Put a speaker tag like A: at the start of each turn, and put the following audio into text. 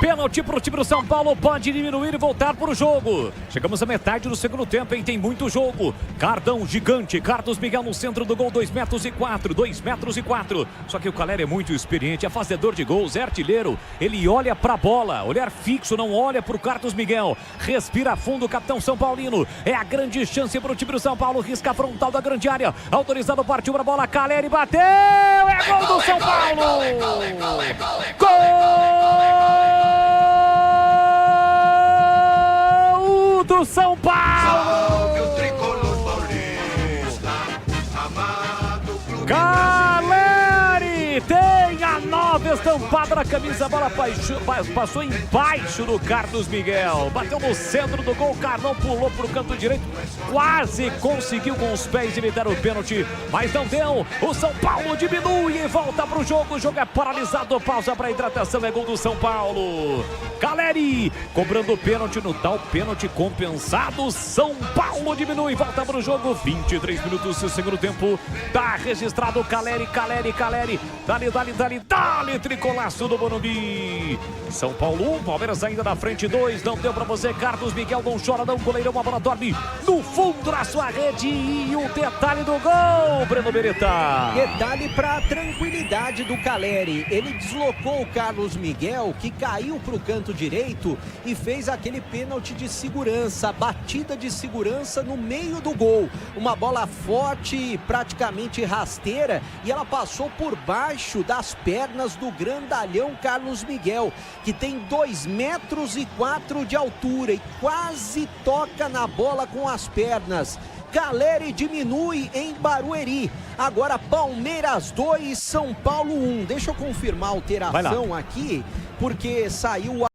A: Pênalti para o time do São Paulo, pode diminuir e voltar para o jogo. Chegamos à metade do segundo tempo, hein? Tem muito jogo. Cardão gigante, Carlos Miguel no centro do gol, 2 metros e 4, 2 metros e 4. Só que o Caleri é muito experiente, é fazedor de gols, é artilheiro. Ele olha para a bola, olhar fixo, não olha para o Carlos Miguel. Respira fundo o capitão São Paulino. É a grande chance para o time do São Paulo, risca a frontal da grande área. Autorizado, partiu para a bola, Caleri bateu, é gol do São Paulo! Gol do São Paulo! Caleri tem a 9 estampada na camisa, a bola passou embaixo do Carlos Miguel, bateu no centro do gol, o Carlão pulou para o canto direito, quase conseguiu com os pés evitar o pênalti, mas não deu. O São Paulo diminui e volta para o jogo é paralisado, pausa para hidratação, é gol do São Paulo. Caleri cobrando o pênalti, no tal pênalti compensado, São Paulo diminui, volta para o jogo, 23 minutos do segundo tempo, tá registrado Caleri, dali, tricolaço do Morumbi. São Paulo 1, Palmeiras ainda na frente 2, não deu pra você, Carlos Miguel não chora não, goleirão, a bola dorme no fundo da sua rede e o detalhe do gol, Breno Beretta.
B: Detalhe pra tranquilidade do Caleri, ele deslocou o Carlos Miguel, que caiu pro canto direito e fez aquele pênalti de segurança, batida de segurança no meio do gol, uma bola forte, praticamente rasteira, e ela passou por baixo das pernas do grandalhão Carlos Miguel, que tem 2 metros e 4 de altura e quase toca na bola com as pernas. Caleri diminui em Barueri. Agora Palmeiras 2, São Paulo 1. Deixa eu confirmar a alteração aqui, porque saiu